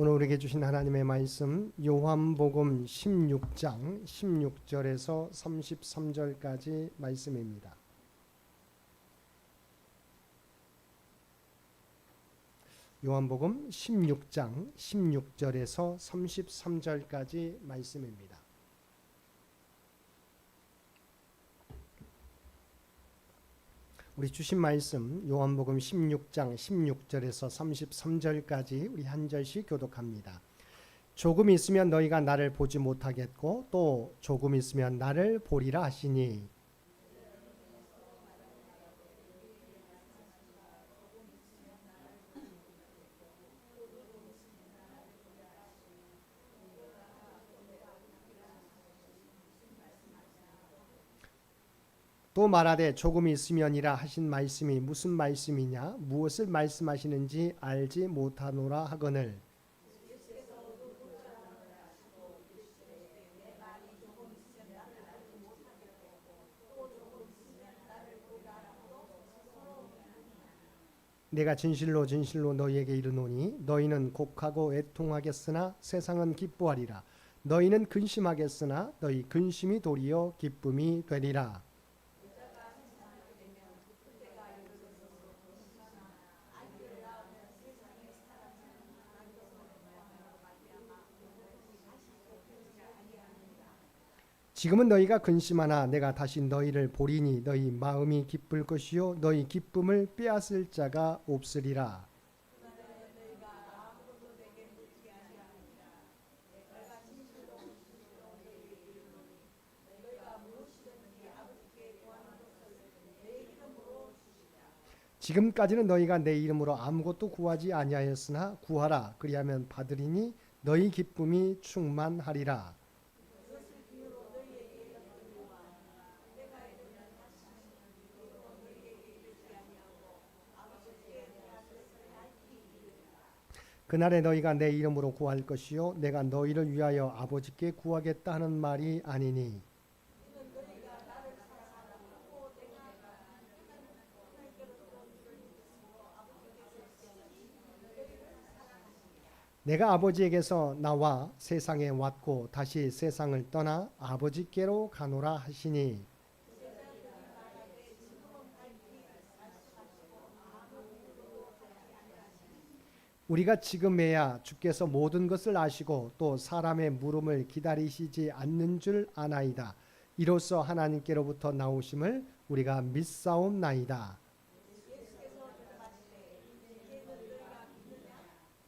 오늘 우리에게 주신 하나님의 말씀 요한복음 16장 16절에서 33절까지 말씀입니다. 요한복음 16장 16절에서 33절까지 말씀입니다. 우리 주신 말씀 요한복음 16장 16절에서 33절까지 우리 한 절씩 교독합니다. 조금 있으면 너희가 나를 보지 못하겠고 또 조금 있으면 나를 보리라 하시니 또 말하되 조금 있으면이라 하신 말씀이 무슨 말씀이냐 무엇을 말씀하시는지 알지 못하노라 하거늘 내가 진실로 진실로 너희에게 이르노니 너희는 곡하고 애통하겠으나 세상은 기뻐하리라. 너희는 근심하겠으나 너희 근심이 도리어 기쁨이 되리라. 지금은 너희가 근심하나 내가 다시 너희를 보리니 너희 마음이 기쁠 것이요 너희 기쁨을 빼앗을 자가 없으리라. 지금까지는 너희가 내 이름으로 아무것도 구하지 아니하였으나 구하라 그리하면 받으리니 너희 기쁨이 충만하리라. 그날에 너희가 내 이름으로 구할 것이요 내가 너희를 위하여 아버지께 구하겠다 하는 말이 아니니 내가 아버지에게서 나와 세상에 왔고 다시 세상을 떠나 아버지께로 가노라 하시니 우리가 지금에야 주께서 모든 것을 아시고 또 사람의 물음을 기다리시지 않는 줄 아나이다. 이로써 하나님께로부터 나오심을 우리가 믿사옵나이다.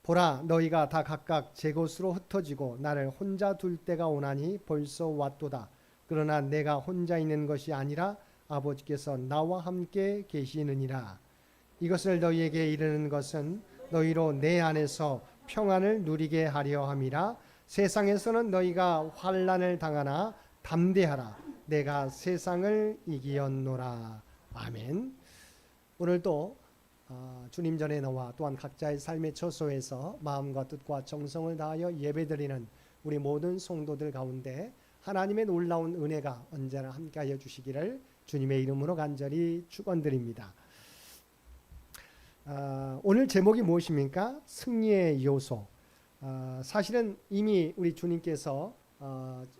보라 너희가 다 각각 제 곳으로 흩어지고 나를 혼자 둘 때가 오나니 벌써 왔도다. 그러나 내가 혼자 있는 것이 아니라 아버지께서 나와 함께 계시느니라. 이것을 너희에게 이르는 것은 너희로 내 안에서 평안을 누리게 하려 함이라. 세상에서는 너희가 환난을 당하나 담대하라. 내가 세상을 이기었노라. 아멘. 오늘도 주님 전에 나와 또한 각자의 삶의 처소에서 마음과 뜻과 정성을 다하여 예배드리는 우리 모든 성도들 가운데 하나님의 놀라운 은혜가 언제나 함께하여 주시기를 주님의 이름으로 간절히 축원드립니다. 오늘 제목이 무엇입니까? 승리의 요소. 사실은 이미 우리 주님께서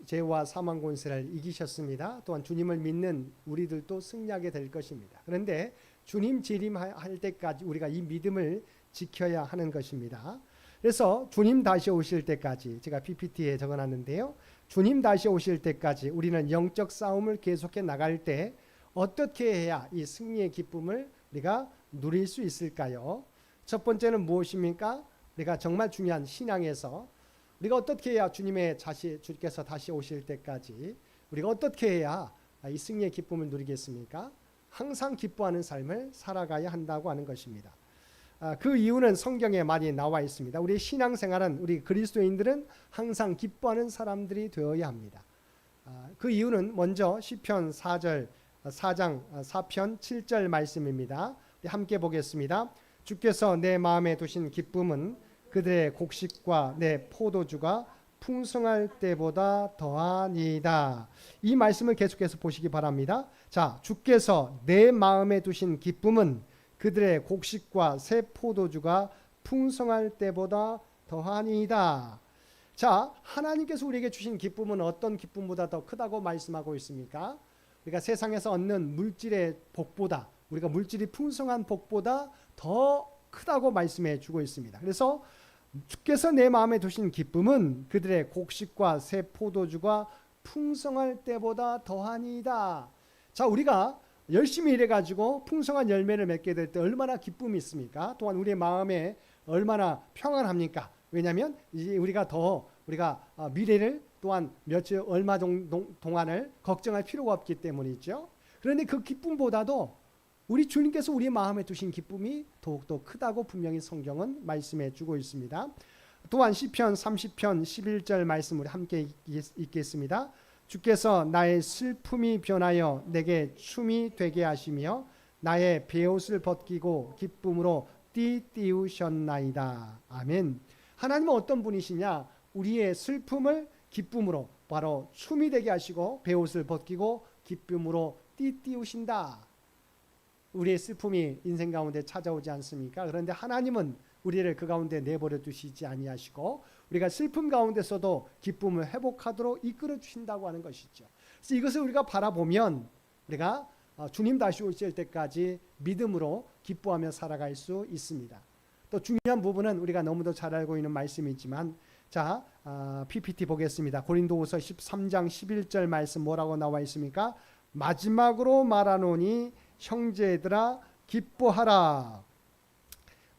죄와 사망 권세를 이기셨습니다. 또한 주님을 믿는 우리들도 승리하게 될 것입니다. 그런데 주님 재림할 때까지 우리가 이 믿음을 지켜야 하는 것입니다. 그래서 주님 다시 오실 때까지 제가 PPT에 적어놨는데요. 주님 다시 오실 때까지 우리는 영적 싸움을 계속해 나갈 때 어떻게 해야 이 승리의 기쁨을 우리가 누릴 수 있을까요? 첫 번째는 무엇입니까? 우리가 정말 중요한 신앙에서 우리가 어떻게 해야 주께서 다시 오실 때까지 우리가 어떻게 해야 이 승리의 기쁨을 누리겠습니까? 항상 기뻐하는 삶을 살아가야 한다고 하는 것입니다. 그 이유는 성경에 많이 나와 있습니다. 우리 신앙생활은 우리 그리스도인들은 항상 기뻐하는 사람들이 되어야 합니다. 그 이유는 먼저 시편 4장 4편 7절 말씀입니다. 함께 보겠습니다. 주께서 내 마음에 두신 기쁨은 그들의 곡식과 내 포도주가 풍성할 때보다 더하니이다. 이 말씀을 계속해서 보시기 바랍니다. 자, 주께서 내 마음에 두신 기쁨은 그들의 곡식과 새 포도주가 풍성할 때보다 더하니이다. 자, 하나님께서 우리에게 주신 기쁨은 어떤 기쁨보다 더 크다고 말씀하고 있습니까? 우리가 세상에서 얻는 물질의 복보다, 우리가 물질이 풍성한 복보다 더 크다고 말씀해 주고 있습니다. 그래서 주께서 내 마음에 두신 기쁨은 그들의 곡식과 새 포도주가 풍성할 때보다 더하니이다. 자, 우리가 열심히 일해가지고 풍성한 열매를 맺게 될 때 얼마나 기쁨이 있습니까? 또한 우리의 마음에 얼마나 평안합니까? 왜냐하면 이제 우리가 미래를 또한 며칠 얼마 동안을 걱정할 필요가 없기 때문이죠. 그런데 그 기쁨보다도 우리 주님께서 우리 마음에 두신 기쁨이 더욱더 크다고 분명히 성경은 말씀해 주고 있습니다. 또한 시편 30편 11절 말씀 우리 함께 읽겠습니다. 주께서 나의 슬픔이 변하여 내게 춤이 되게 하시며 나의 베옷을 벗기고 기쁨으로 띠띠우셨나이다. 아멘. 하나님은 어떤 분이시냐? 우리의 슬픔을 기쁨으로 바로 춤이 되게 하시고 베옷을 벗기고 기쁨으로 띠띠우신다. 우리의 슬픔이 인생 가운데 찾아오지 않습니까? 그런데 하나님은 우리를 그 가운데 내버려 두시지 아니하시고 우리가 슬픔 가운데서도 기쁨을 회복하도록 이끌어 주신다고 하는 것이죠. 그래서 이것을 우리가 바라보면 우리가 주님 다시 오실 때까지 믿음으로 기뻐하며 살아갈 수 있습니다. 또 중요한 부분은 우리가 너무도 잘 알고 있는 말씀이지만 자, PPT 보겠습니다. 고린도후서 13장 11절 말씀 뭐라고 나와 있습니까? 마지막으로 말하노니 형제들아 기뻐하라.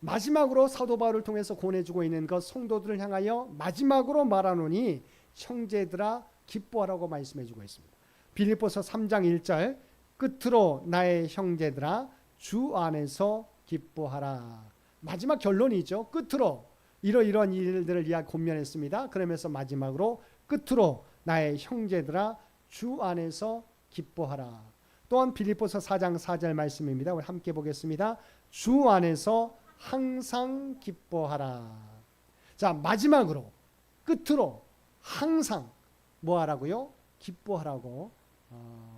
마지막으로 사도 바울을 통해서 권해주고 있는 것 성도들을 향하여 마지막으로 말하노니 형제들아 기뻐하라고 말씀해주고 있습니다. 빌립보서 3장 1절 끝으로 나의 형제들아 주 안에서 기뻐하라. 마지막 결론이죠. 끝으로 이러이러한 일들을 권면했습니다. 그러면서 마지막으로 끝으로 나의 형제들아 주 안에서 기뻐하라. 또한 빌립보서 4장 4절 말씀입니다. 우리 함께 보겠습니다. 주 안에서 항상 기뻐하라. 자, 마지막으로 끝으로 항상 뭐 하라고요? 기뻐하라고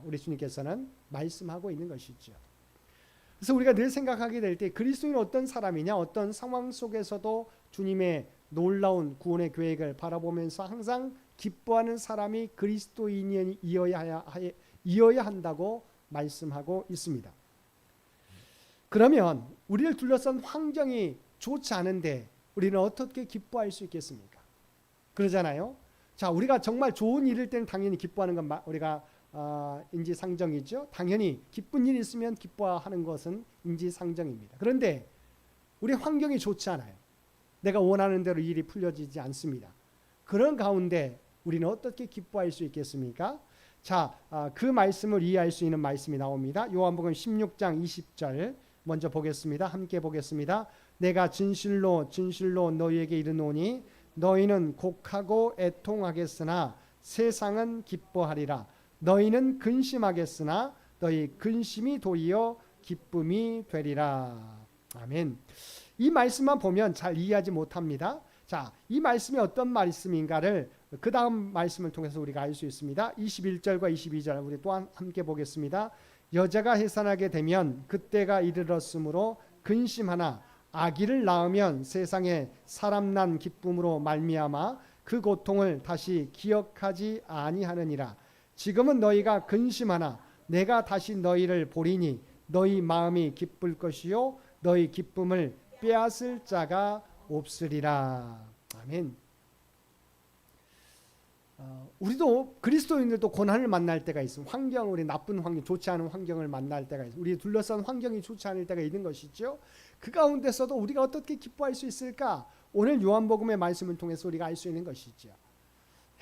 우리 주님께서는 말씀하고 있는 것이죠. 그래서 우리가 늘 생각하게 될 때 그리스도인은 어떤 사람이냐? 어떤 상황 속에서도 주님의 놀라운 구원의 계획을 바라보면서 항상 기뻐하는 사람이 그리스도인이어야 한다고 말씀하고 있습니다. 그러면 우리를 둘러싼 환경이 좋지 않은데 우리는 어떻게 기뻐할 수 있겠습니까? 그러잖아요. 자, 우리가 정말 좋은 일일 때는 당연히 기뻐하는 건 우리가 인지상정이죠. 당연히 기쁜 일이 있으면 기뻐하는 것은 인지상정입니다. 그런데 우리 환경이 좋지 않아요. 내가 원하는 대로 일이 풀려지지 않습니다. 그런 가운데 우리는 어떻게 기뻐할 수 있겠습니까? 자, 그 말씀을 이해할 수 있는 말씀이 나옵니다. 요한복음 16장 20절 먼저 보겠습니다. 함께 보겠습니다. 내가 진실로 진실로 너희에게 이르노니 너희는 곡하고 애통하겠으나 세상은 기뻐하리라. 너희는 근심하겠으나 너희 근심이 도리어 기쁨이 되리라. 아멘. 이 말씀만 보면 잘 이해하지 못합니다. 자, 이 말씀이 어떤 말씀인가를 그 다음 말씀을 통해서 우리가 알 수 있습니다. 21절과 22절 우리 또한 함께 보겠습니다. 여자가 해산하게 되면 그때가 이르렀으므로 근심하나 아기를 낳으면 세상에 사람 난 기쁨으로 말미암아 그 고통을 다시 기억하지 아니하느니라. 지금은 너희가 근심하나 내가 다시 너희를 보리니 너희 마음이 기쁠 것이요 너희 기쁨을 빼앗을 자가 없으리라. 아멘. 우리도 그리스도인들도 고난을 만날 때가 있습니다. 우리 나쁜 환경, 좋지 않은 환경을 만날 때가 있습니다. 우리 둘러싼 환경이 좋지 않을 때가 있는 것이죠. 그 가운데서도 우리가 어떻게 기뻐할 수 있을까? 오늘 요한복음의 말씀을 통해서 우리가 알 수 있는 것이죠.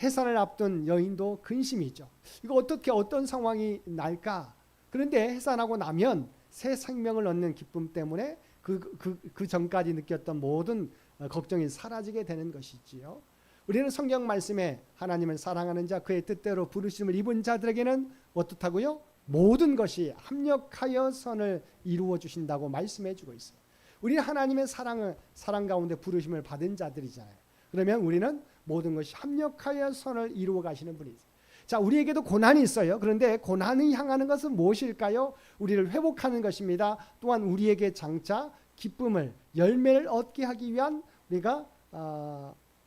해산을 앞둔 여인도 근심이죠. 이거 어떤 상황이 날까? 그런데 해산하고 나면 새 생명을 얻는 기쁨 때문에 그 전까지 느꼈던 모든 걱정이 사라지게 되는 것이지요. 우리는 성경 말씀에 하나님을 사랑하는 자 그의 뜻대로 부르심을 입은 자들에게는 어떻다고요? 모든 것이 합력하여 선을 이루어 주신다고 말씀해 주고 있어요. 우리는 하나님의 사랑 가운데 부르심을 받은 자들이잖아요. 그러면 우리는 모든 것이 합력하여 선을 이루어 가시는 분이죠. 자, 우리에게도 고난이 있어요. 그런데 고난이 향하는 것은 무엇일까요? 우리를 회복하는 것입니다. 또한 우리에게 장차 기쁨을 열매를 얻게 하기 위한 우리가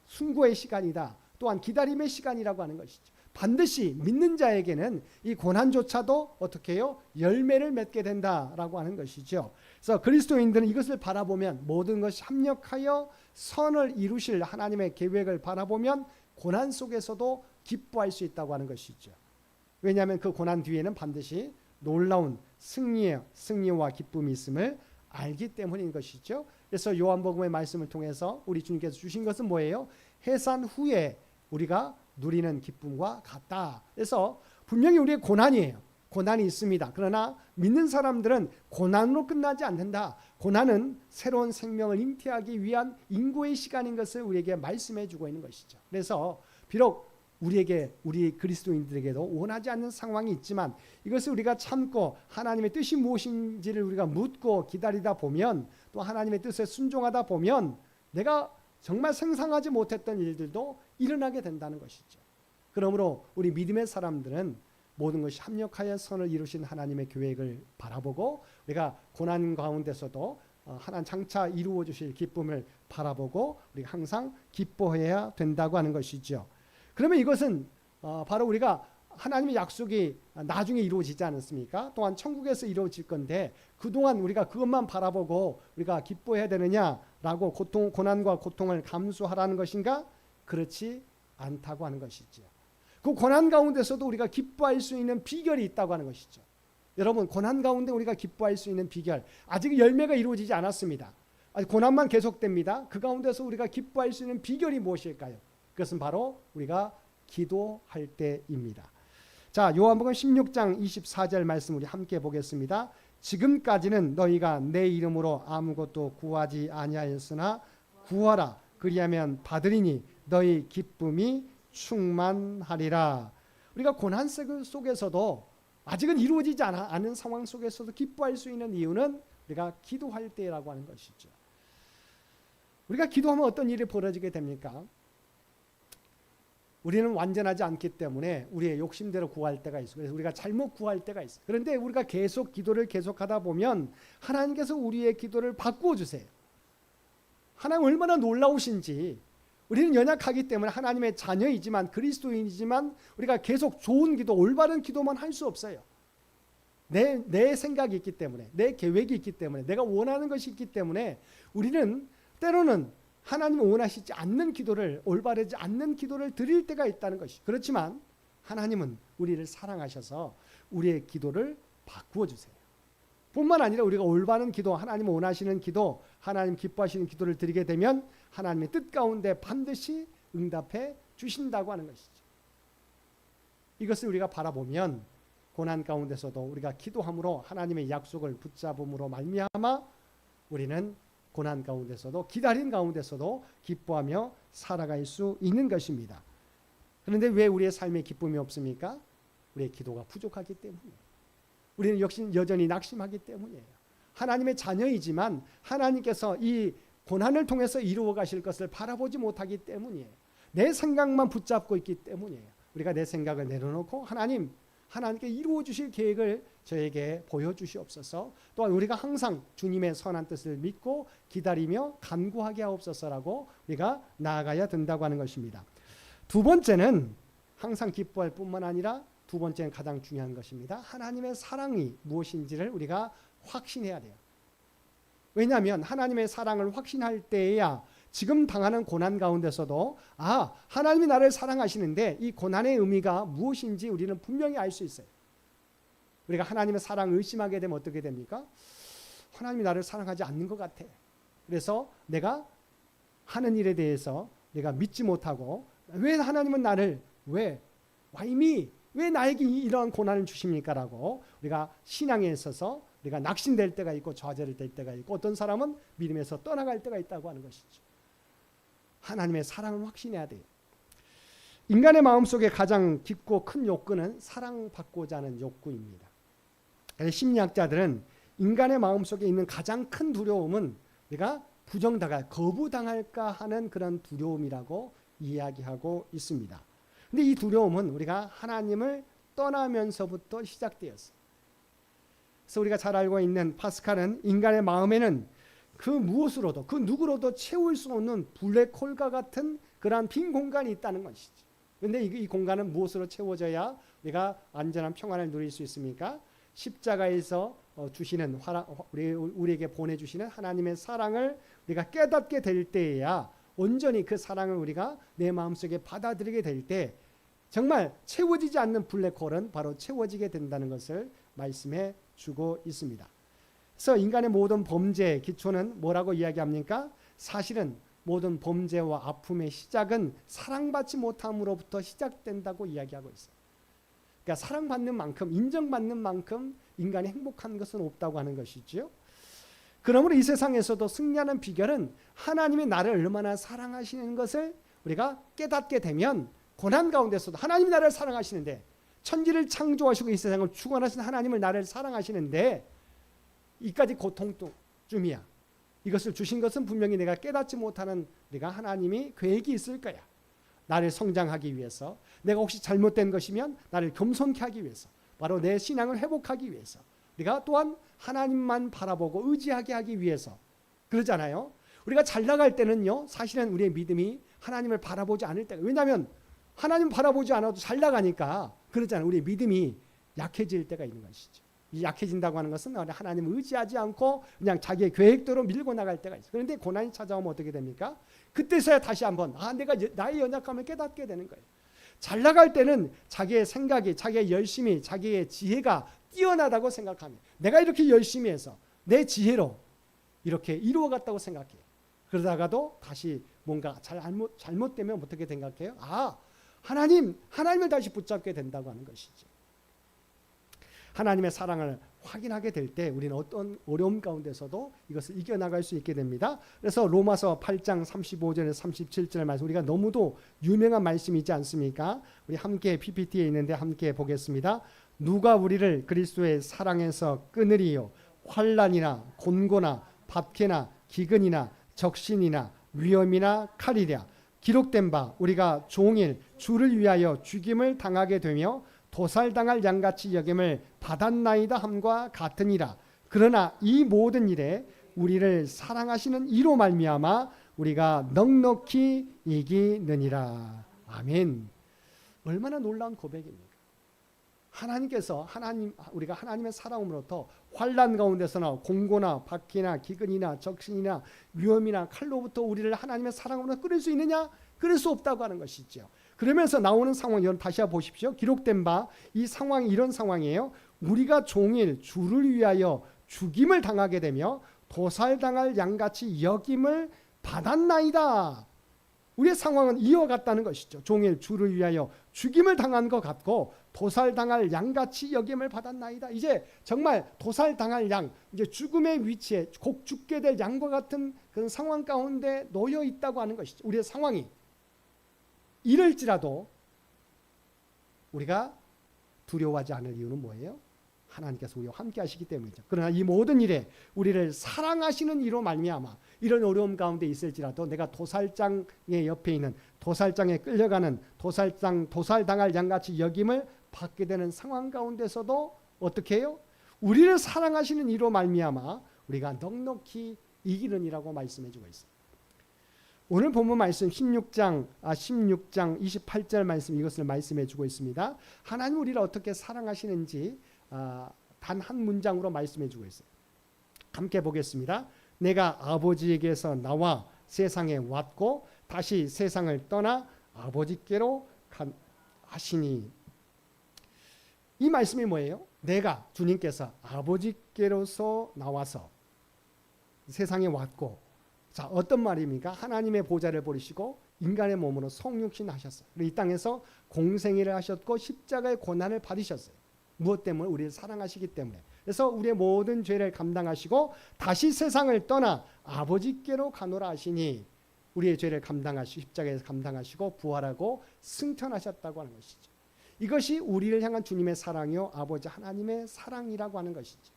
순고의 시간이다. 또한 기다림의 시간이라고 하는 것이죠. 반드시 믿는 자에게는 이 고난조차도 어떻게 해요? 열매를 맺게 된다라고 하는 것이죠. 그래서 그리스도인들은 이것을 바라보면 모든 것이 합력하여 선을 이루실 하나님의 계획을 바라보면 고난 속에서도 기뻐할 수 있다고 하는 것이죠. 왜냐하면 그 고난 뒤에는 반드시 놀라운 승리와 기쁨이 있음을 알기 때문인 것이죠. 그래서 요한복음의 말씀을 통해서 우리 주님께서 주신 것은 뭐예요? 해산 후에 우리가 누리는 기쁨과 같다. 그래서 분명히 우리의 고난이에요. 고난이 있습니다. 그러나 믿는 사람들은 고난으로 끝나지 않는다. 고난은 새로운 생명을 잉태하기 위한 인고의 시간인 것을 우리에게 말씀해 주고 있는 것이죠. 그래서 비록 우리 그리스도인들에게도 원하지 않는 상황이 있지만 이것을 우리가 참고 하나님의 뜻이 무엇인지를 우리가 묻고 기다리다 보면 또 하나님의 뜻에 순종하다 보면 내가 정말 상상하지 못했던 일들도 일어나게 된다는 것이죠. 그러므로 우리 믿음의 사람들은 모든 것이 합력하여 선을 이루신 하나님의 계획을 바라보고 우리가 고난 가운데서도 하나님 장차 이루어 주실 기쁨을 바라보고 우리가 항상 기뻐해야 된다고 하는 것이죠. 그러면 이것은 바로 우리가 하나님의 약속이 나중에 이루어지지 않았습니까? 또한 천국에서 이루어질 건데 그동안 우리가 그것만 바라보고 우리가 기뻐해야 되느냐라고 고난과 고통을 감수하라는 것인가? 그렇지 않다고 하는 것이죠. 그 고난 가운데서도 우리가 기뻐할 수 있는 비결이 있다고 하는 것이죠. 여러분, 고난 가운데 우리가 기뻐할 수 있는 비결, 아직 열매가 이루어지지 않았습니다. 아직 고난만 계속됩니다. 그 가운데서 우리가 기뻐할 수 있는 비결이 무엇일까요? 그것은 바로 우리가 기도할 때입니다. 자, 요한복음 16장 24절 말씀 우리 함께 보겠습니다. 지금까지는 너희가 내 이름으로 아무것도 구하지 아니하였으나 구하라 그리하면 받으리니 너희 기쁨이 충만하리라. 우리가 고난 속에서도 아직은 이루어지지 않은 상황 속에서도 기뻐할 수 있는 이유는 우리가 기도할 때라고 하는 것이죠. 우리가 기도하면 어떤 일이 벌어지게 됩니까? 우리는 완전하지 않기 때문에 우리의 욕심대로 구할 때가 있어요. 그래서 우리가 잘못 구할 때가 있어요. 그런데 우리가 계속 기도를 계속하다 보면 하나님께서 우리의 기도를 바꾸어 주세요. 하나님 얼마나 놀라우신지. 우리는 연약하기 때문에 하나님의 자녀이지만 그리스도인이지만 우리가 계속 좋은 기도, 올바른 기도만 할 수 없어요. 내 생각이 있기 때문에, 내 계획이 있기 때문에, 내가 원하는 것이 있기 때문에 우리는 때로는 하나님이 원하시지 않는 기도를, 올바르지 않는 기도를 드릴 때가 있다는 것이. 그렇지만 하나님은 우리를 사랑하셔서 우리의 기도를 바꾸어 주세요. 뿐만 아니라 우리가 올바른 기도, 하나님 원하시는 기도, 하나님 기뻐하시는 기도를 드리게 되면 하나님의 뜻 가운데 반드시 응답해 주신다고 하는 것이죠. 이것을 우리가 바라보면 고난 가운데서도 우리가 기도함으로 하나님의 약속을 붙잡음으로 말미암아 우리는 고난 가운데서도 기다린 가운데서도 기뻐하며 살아갈 수 있는 것입니다. 그런데 왜 우리의 삶에 기쁨이 없습니까? 우리의 기도가 부족하기 때문이에요. 우리는 역시 여전히 낙심하기 때문이에요. 하나님의 자녀이지만 하나님께서 이 고난을 통해서 이루어 가실 것을 바라보지 못하기 때문이에요. 내 생각만 붙잡고 있기 때문이에요. 우리가 내 생각을 내려놓고 하나님께 이루어 주실 계획을 저에게 보여주시옵소서. 또한 우리가 항상 주님의 선한 뜻을 믿고 기다리며 간구하게 하옵소서라고 우리가 나아가야 된다고 하는 것입니다. 두 번째는 항상 기뻐할 뿐만 아니라 두 번째는 가장 중요한 것입니다. 하나님의 사랑이 무엇인지를 우리가 확신해야 돼요. 왜냐하면 하나님의 사랑을 확신할 때에야 지금 당하는 고난 가운데서도 하나님이 나를 사랑하시는데 이 고난의 의미가 무엇인지 우리는 분명히 알 수 있어요. 우리가 하나님의 사랑을 의심하게 되면 어떻게 됩니까? 하나님이 나를 사랑하지 않는 것 같아. 그래서 내가 하는 일에 대해서 내가 믿지 못하고 왜 하나님은 나를 왜 나에게 이러한 고난을 주십니까? 라고 우리가 신앙에 있어서 우리가 낙심될 때가 있고 좌절될 때가 있고 어떤 사람은 믿음에서 떠나갈 때가 있다고 하는 것이죠. 하나님의 사랑을 확신해야 돼요. 인간의 마음속에 가장 깊고 큰 욕구는 사랑받고자 하는 욕구입니다. 심리학자들은 인간의 마음속에 있는 가장 큰 두려움은 우리가 거부당할까 하는 그런 두려움이라고 이야기하고 있습니다. 근데 이 두려움은 우리가 하나님을 떠나면서부터 시작되었어요. 그래서 우리가 잘 알고 있는 파스칼은 인간의 마음에는 그 무엇으로도 그 누구로도 채울 수 없는 블랙홀과 같은 그러한 빈 공간이 있다는 것이지. 그런데 이 공간은 무엇으로 채워져야 우리가 안전한 평안을 누릴 수 있습니까? 십자가에서 주시는 우리에게 보내주시는 하나님의 사랑을 우리가 깨닫게 될 때에야 온전히 그 사랑을 우리가 내 마음속에 받아들이게 될 때 정말 채워지지 않는 블랙홀은 바로 채워지게 된다는 것을 말씀해 주고 있습니다. 그래서 인간의 모든 범죄의 기초는 뭐라고 이야기합니까? 사실은 모든 범죄와 아픔의 시작은 사랑받지 못함으로부터 시작된다고 이야기하고 있어요. 그러니까 사랑받는 만큼, 인정받는 만큼 인간이 행복한 것은 없다고 하는 것이죠. 그러므로 이 세상에서도 승리하는 비결은 하나님이 나를 얼마나 사랑하시는 것을 우리가 깨닫게 되면 고난 가운데서도 하나님이 나를 사랑하시는데, 천지를 창조하시고 이 세상을 주관하신 하나님을 나를 사랑하시는데 이까지 고통쯤이야. 이것을 주신 것은 분명히 내가 깨닫지 못하는 우리가 하나님이 계획이 있을 거야. 나를 성장하기 위해서, 내가 혹시 잘못된 것이면 나를 겸손케 하기 위해서, 바로 내 신앙을 회복하기 위해서, 우리가 또한 하나님만 바라보고 의지하게 하기 위해서 그러잖아요. 우리가 잘 나갈 때는요, 사실은 우리의 믿음이 하나님을 바라보지 않을 때가, 왜냐하면 하나님 바라보지 않아도 잘 나가니까 그러잖아요. 우리의 믿음이 약해질 때가 있는 것이죠. 이 약해진다고 하는 것은 하나님을 의지하지 않고 그냥 자기의 계획대로 밀고 나갈 때가 있어요. 그런데 고난이 찾아오면 어떻게 됩니까? 그때서야 다시 한번 내가 나의 연약함을 깨닫게 되는 거예요. 잘 나갈 때는 자기의 생각이, 자기의 열심이, 자기의 지혜가 뛰어나다고 생각하면, 내가 이렇게 열심히 해서 내 지혜로 이렇게 이루어갔다고 생각해요. 그러다가도 다시 뭔가 잘못되면 어떻게 생각해요? 하나님을 다시 붙잡게 된다고 하는 것이죠. 하나님의 사랑을 확인하게 될 때 우리는 어떤 어려움 가운데서도 이것을 이겨나갈 수 있게 됩니다. 그래서 로마서 8장 35절에서 37절 말씀, 우리가 너무도 유명한 말씀이지 않습니까? 우리 함께 PPT에 있는데 함께 보겠습니다. 누가 우리를 그리스도의 사랑에서 끊으리요? 환난이나 곤고나 박해나 기근이나 적신이나 위험이나 칼이랴. 기록된 바 우리가 종일 주를 위하여 죽임을 당하게 되며 도살당할 양같이 여김을 받았나이다 함과 같으니라. 그러나 이 모든 일에 우리를 사랑하시는 이로 말미암아 우리가 넉넉히 이기느니라. 아멘. 얼마나 놀라운 고백입니까? 하나님께서 우리가 하나님의 사랑으로부터 환난 가운데서나 공고나 박해나 기근이나 적신이나 위험이나 칼로부터 우리를 하나님의 사랑으로 끌을 수 있느냐? 끌을 수 없다고 하는 것이죠. 그러면서 나오는 상황, 여러분 다시 한번 보십시오. 기록된 바 이 상황이 이런 상황이에요. 우리가 종일 주를 위하여 죽임을 당하게 되며 도살당할 양같이 여김을 받았나이다. 우리의 상황은 이어갔다는 것이죠. 종일 주를 위하여 죽임을 당한 것 같고 도살당할 양같이 여김을 받았나이다. 이제 정말 도살당할 양, 이제 죽음의 위치에 곧 죽게 될 양과 같은 그런 상황 가운데 놓여 있다고 하는 것이죠. 우리의 상황이 이럴지라도 우리가 두려워하지 않을 이유는 뭐예요? 하나님께서 우리와 함께 하시기 때문이죠. 그러나 이 모든 일에 우리를 사랑하시는 이로 말미암아 이런 어려움 가운데 있을지라도 내가 도살장의 옆에 있는, 도살장에 끌려가는, 도살당할 양같이 여김을 받게 되는 상황 가운데서도 어떻게 해요? 우리를 사랑하시는 이로 말미암아 우리가 넉넉히 이기는이라고 말씀해 주고 있습니다. 오늘 본문 말씀 16장 28절 말씀, 이것을 말씀해 주고 있습니다. 하나님 우리를 어떻게 사랑하시는지 단 한 문장으로 말씀해 주고 있어요. 함께 보겠습니다. 내가 아버지에게서 나와 세상에 왔고 다시 세상을 떠나 아버지께로 하시니. 이 말씀이 뭐예요? 내가, 주님께서 아버지께로서 나와서 세상에 왔고, 자, 어떤 말입니까? 하나님의 보좌를 버리시고 인간의 몸으로 성육신 하셨어요. 이 땅에서 공생애를 하셨고 십자가의 고난을 받으셨어요. 무엇 때문에? 우리를 사랑하시기 때문에. 그래서 우리의 모든 죄를 감당하시고 다시 세상을 떠나 아버지께로 가노라 하시니, 우리의 죄를 감당하시고 십자가에서 감당하시고 부활하고 승천하셨다고 하는 것이죠. 이것이 우리를 향한 주님의 사랑이요 아버지 하나님의 사랑이라고 하는 것이죠.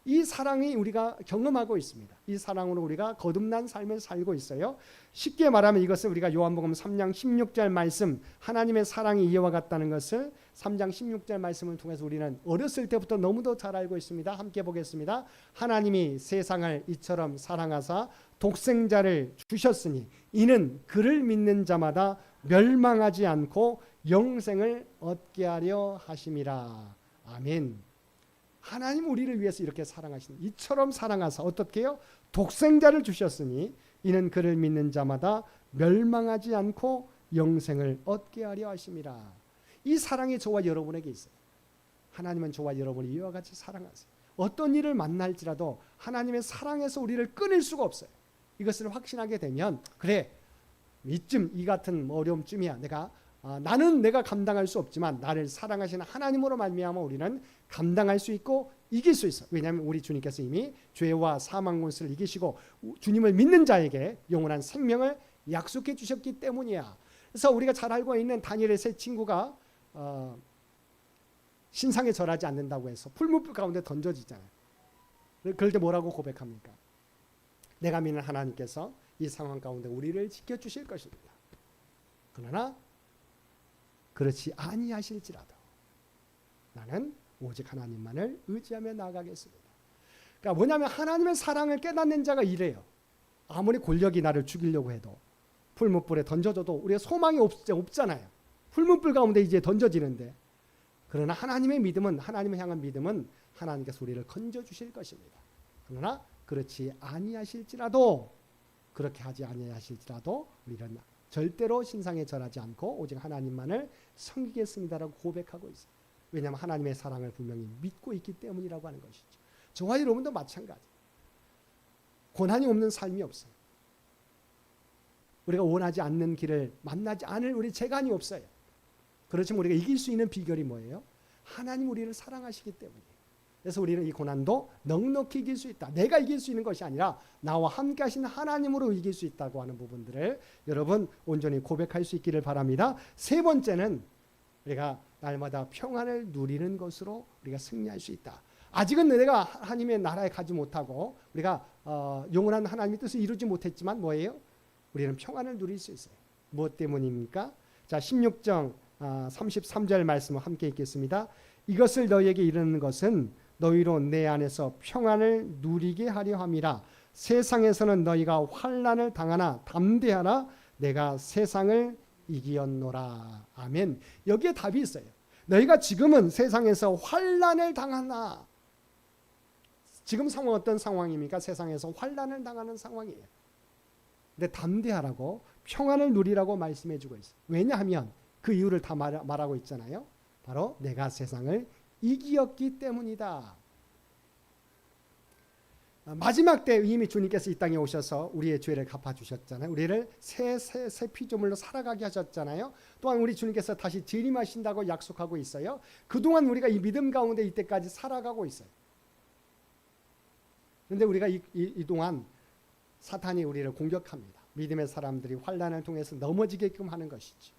이 사랑이 우리가 경험하고 있습니다. 이 사랑으로 우리가 거듭난 삶을 살고 있어요. 쉽게 말하면 이것을 우리가 요한복음 3장 16절 말씀, 하나님의 사랑이 이와 같다는 것을 3장 16절 말씀을 통해서 우리는 어렸을 때부터 너무도 잘 알고 있습니다. 함께 보겠습니다. 하나님이 세상을 이처럼 사랑하사 독생자를 주셨으니 이는 그를 믿는 자마다 멸망하지 않고 영생을 얻게 하려 하심이라. 아멘. 하나님 우리를 위해서 이렇게 사랑하신, 이처럼 사랑하사 어떻게 해요? 독생자를 주셨으니 이는 그를 믿는 자마다 멸망하지 않고 영생을 얻게 하려 하심이라. 이 사랑이 저와 여러분에게 있어요. 하나님은 저와 여러분을 이와 같이 사랑하세요. 어떤 일을 만날지라도 하나님의 사랑에서 우리를 끊을 수가 없어요. 이것을 확신하게 되면, 그래, 이쯤 이 같은 어려움쯤이야. 나는 내가 감당할 수 없지만 나를 사랑하시는 하나님으로 말미암아 우리는 감당할 수 있고 이길 수 있어. 왜냐하면 우리 주님께서 이미 죄와 사망 권세를 이기시고 주님을 믿는 자에게 영원한 생명을 약속해 주셨기 때문이야. 그래서 우리가 잘 알고 있는 다니엘의 세 친구가 신상에 절하지 않는다고 해서 풀무불 가운데 던져지잖아요. 그럴 때 뭐라고 고백합니까? 내가 믿는 하나님께서 이 상황 가운데 우리를 지켜주실 것입니다. 그러나 그렇지 아니하실지라도 나는 오직 하나님만을 의지하며 나아가겠습니다. 그러니까 뭐냐면 하나님의 사랑을 깨닫는 자가 이래요. 아무리 권력이 나를 죽이려고 해도 풀무불에 던져줘도 우리가 소망이 없잖아요. 풀무불 가운데 이제 던져지는데, 그러나 하나님의 믿음은, 하나님을 향한 믿음은 하나님께서 우리를 건져주실 것입니다. 그러나 그렇지 아니하실지라도, 그렇게 하지 아니하실지라도 우리는 절대로 신상에 절하지 않고 오직 하나님만을 섬기겠습니다라고 고백하고 있어요. 왜냐하면 하나님의 사랑을 분명히 믿고 있기 때문이라고 하는 것이죠. 저와 여러분도 마찬가지. 고난이 없는 삶이 없어요. 우리가 원하지 않는 길을 만나지 않을 우리 재간이 없어요. 그렇지만 우리가 이길 수 있는 비결이 뭐예요? 하나님 우리를 사랑하시기 때문이에요. 그래서 우리는 이 고난도 넉넉히 이길 수 있다. 내가 이길 수 있는 것이 아니라 나와 함께 하시는 하나님으로 이길 수 있다고 하는 부분들을 여러분 온전히 고백할 수 있기를 바랍니다. 세 번째는 우리가 날마다 평안을 누리는 것으로 우리가 승리할 수 있다. 아직은 내가 하나님의 나라에 가지 못하고 우리가 영원한 하나님의 뜻을 이루지 못했지만 뭐예요? 우리는 평안을 누릴 수 있어요. 무엇 때문입니까? 자, 16장 33절 말씀을 함께 읽겠습니다. 이것을 너희에게 이르는 것은 너희로 내 안에서 평안을 누리게 하려 함이라. 세상에서는 너희가 환난을 당하나 담대하라. 내가 세상을 이기었노라. 아멘. 여기에 답이 있어요. 너희가 지금은 세상에서 환난을 당하나. 지금 상황 어떤 상황입니까? 세상에서 환난을 당하는 상황이에요. 근데 담대하라고, 평안을 누리라고 말씀해주고 있어요. 왜냐하면 그 이유를 다 말하고 있잖아요. 바로 내가 세상을 이기었기 때문이다. 마지막 때 이미 주님께서 이 땅에 오셔서 우리의 죄를 갚아주셨잖아요. 우리를 새 피조물로 살아가게 하셨잖아요. 또한 우리 주님께서 다시 재림하신다고 약속하고 있어요. 그동안 우리가 이 믿음 가운데 이때까지 살아가고 있어요. 그런데 우리가 이동안 사탄이 우리를 공격합니다. 믿음의 사람들이 환난을 통해서 넘어지게끔 하는 것이지.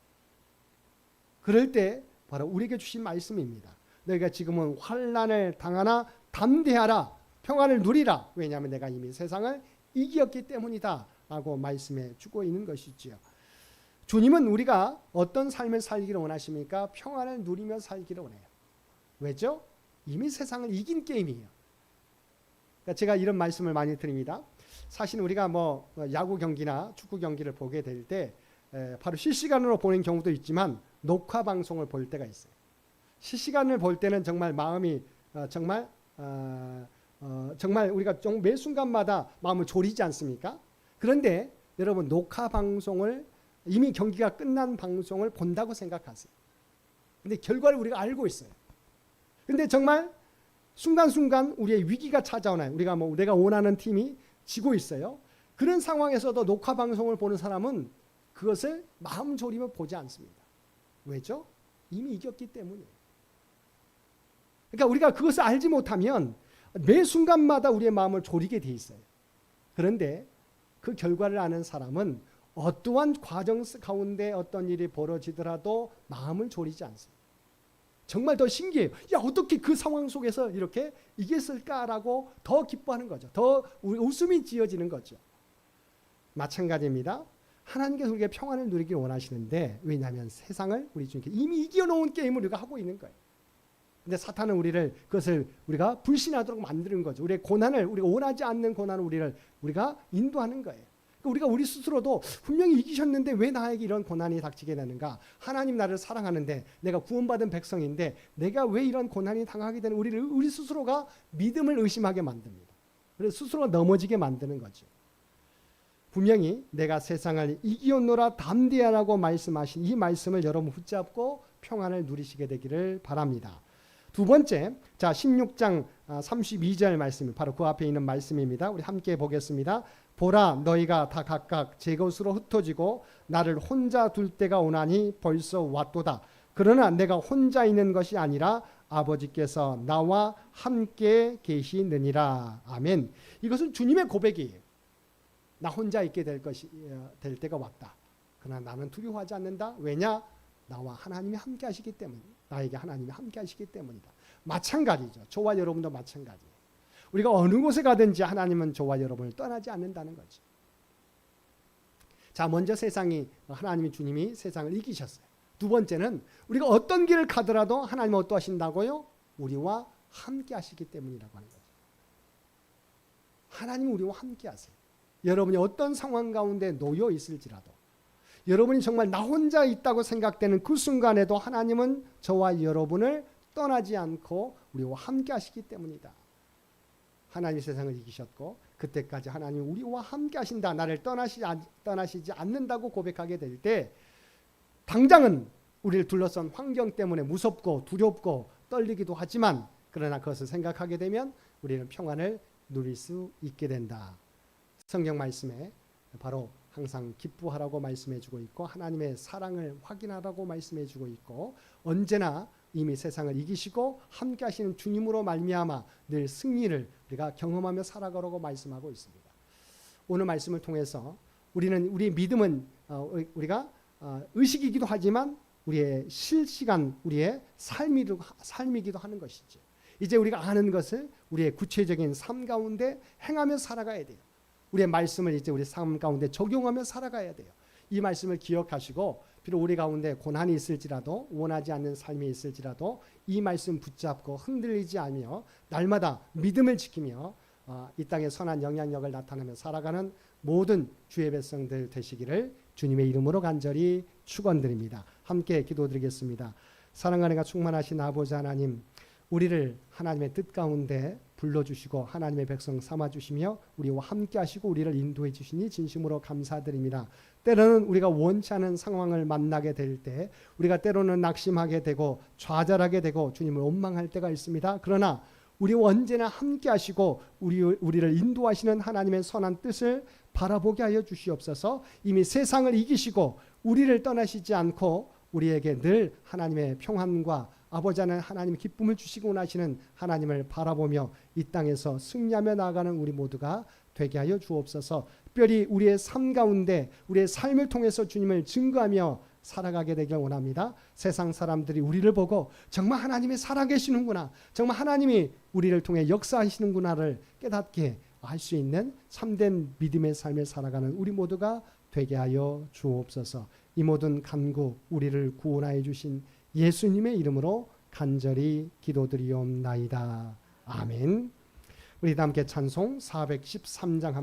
그럴 때 바로 우리에게 주신 말씀입니다. 너희가 지금은 환난을 당하나 담대하라. 평안을 누리라. 왜냐하면 내가 이미 세상을 이기었기 때문이다 라고 말씀해 주고 있는 것이지요. 주님은 우리가 어떤 삶을 살기를 원하십니까? 평안을 누리며 살기를 원해요. 왜죠? 이미 세상을 이긴 게임이에요. 그러니까 제가 이런 말씀을 많이 드립니다. 사실 우리가 뭐 야구 경기나 축구 경기를 보게 될 때 바로 실시간으로 보는 경우도 있지만 녹화 방송을 볼 때가 있어요. 실시간을 볼 때는 정말 마음이 정말 우리가 매 순간마다 마음을 졸이지 않습니까? 그런데 여러분 녹화 방송을, 이미 경기가 끝난 방송을 본다고 생각하세요. 근데 결과를 우리가 알고 있어요. 근데 정말 순간순간 우리의 위기가 찾아오나요? 내가 원하는 팀이 지고 있어요. 그런 상황에서도 녹화 방송을 보는 사람은 그것을 마음 졸이며 보지 않습니다. 왜죠? 이미 이겼기 때문이에요. 그러니까 우리가 그것을 알지 못하면 매 순간마다 우리의 마음을 졸이게 돼 있어요. 그런데 그 결과를 아는 사람은 어떠한 과정 가운데 어떤 일이 벌어지더라도 마음을 졸이지 않습니다. 정말 더 신기해요. 야, 어떻게 그 상황 속에서 이렇게 이겼을까라고 더 기뻐하는 거죠. 더 웃음이 지어지는 거죠. 마찬가지입니다. 하나님께서 우리가 평안을 누리길 원하시는데, 왜냐하면 세상을 우리 주님께 이미 이겨놓은 게임을 우리가 하고 있는 거예요. 근데 사탄은 우리를 그것을 우리가 불신하도록 만드는 거죠. 우리의 고난을, 우리가 원하지 않는 고난을 우리가 인도하는 거예요. 그러니까 우리 스스로도 분명히 이기셨는데 왜 나에게 이런 고난이 닥치게 되는가? 하나님 나를 사랑하는데, 내가 구원받은 백성인데 내가 왜 이런 고난이 당하게 되는, 우리 스스로가 믿음을 의심하게 만듭니다. 그래서 스스로가 넘어지게 만드는 거죠. 분명히 내가 세상을 이기었노라 담대하라고 말씀하신 이 말씀을 여러분 붙잡고 평안을 누리시게 되기를 바랍니다. 두 번째, 자 16장 32절 말씀, 바로 그 앞에 있는 말씀입니다. 우리 함께 보겠습니다. 보라, 너희가 다 각각 제 것으로 흩어지고 나를 혼자 둘 때가 오나니 벌써 왔도다. 그러나 내가 혼자 있는 것이 아니라 아버지께서 나와 함께 계시느니라. 아멘. 이것은 주님의 고백이에요. 나 혼자 있게 될 때가 왔다. 그러나 나는 두려워하지 않는다. 왜냐? 나와 하나님이 함께 하시기 때문에, 나에게 하나님이 함께 하시기 때문이다. 마찬가지죠. 저와 여러분도 마찬가지예요. 우리가 어느 곳에 가든지 하나님은 저와 여러분을 떠나지 않는다는 거죠. 자, 먼저 하나님이 주님이 세상을 이기셨어요. 두 번째는 우리가 어떤 길을 가더라도 하나님은 어떠하신다고요? 우리와 함께 하시기 때문이라고 하는 거죠. 하나님은 우리와 함께 하세요. 여러분이 어떤 상황 가운데 놓여 있을지라도, 여러분이 정말 나 혼자 있다고 생각되는 그 순간에도 하나님은 저와 여러분을 떠나지 않고 우리와 함께 하시기 때문이다. 하나님이 세상을 이기셨고 그때까지 하나님이 우리와 함께 하신다. 나를 떠나시지 않는다고 고백하게 될 때, 당장은 우리를 둘러싼 환경 때문에 무섭고 두렵고 떨리기도 하지만, 그러나 그것을 생각하게 되면 우리는 평안을 누릴 수 있게 된다. 성경 말씀에 바로 항상 기뻐하라고 말씀해주고 있고, 하나님의 사랑을 확인하라고 말씀해주고 있고, 언제나 이미 세상을 이기시고 함께 하시는 주님으로 말미암아 늘 승리를 우리가 경험하며 살아가라고 말씀하고 있습니다. 오늘 말씀을 통해서 우리의 믿음은 우리가 의식이기도 하지만 우리의 실시간, 우리의 삶이기도 하는 것이지. 이제 우리가 아는 것을 우리의 구체적인 삶 가운데 행하며 살아가야 돼요. 우리의 말씀을 이제 우리 삶 가운데 적용하며 살아가야 돼요. 이 말씀을 기억하시고, 비록 우리 가운데 고난이 있을지라도, 원하지 않는 삶이 있을지라도 이 말씀 붙잡고 흔들리지 않으며 날마다 믿음을 지키며 이 땅에 선한 영향력을 나타내며 살아가는 모든 주의 백성들 되시기를 주님의 이름으로 간절히 축원드립니다. 함께 기도드리겠습니다. 사랑하는 충만하신 아버지 하나님, 우리를 하나님의 뜻 가운데 불러주시고 하나님의 백성 삼아주시며 우리와 함께 하시고 우리를 인도해 주시니 진심으로 감사드립니다. 때로는 우리가 원치 않은 상황을 만나게 될 때, 우리가 때로는 낙심하게 되고 좌절하게 되고 주님을 원망할 때가 있습니다. 그러나 우리와 언제나 함께 하시고 우리를 인도하시는 하나님의 선한 뜻을 바라보게 하여 주시옵소서. 이미 세상을 이기시고 우리를 떠나시지 않고 우리에게 늘 하나님의 평안과 아버지 하나님 기쁨을 주시고 나시는 하나님을 바라보며 이 땅에서 승리하며 나아가는 우리 모두가 되게 하여 주옵소서. 특별히 우리의 삶 가운데 우리의 삶을 통해서 주님을 증거하며 살아가게 되길 원합니다. 세상 사람들이 우리를 보고 정말 하나님이 살아계시는구나, 정말 하나님이 우리를 통해 역사하시는구나를 깨닫게 할 수 있는 참된 믿음의 삶을 살아가는 우리 모두가 되게 하여 주옵소서. 이 모든 간구 우리를 구원하여 주신 예수님의 이름으로 간절히 기도드리옵나이다. 아멘. 우리 다 함께 찬송 413장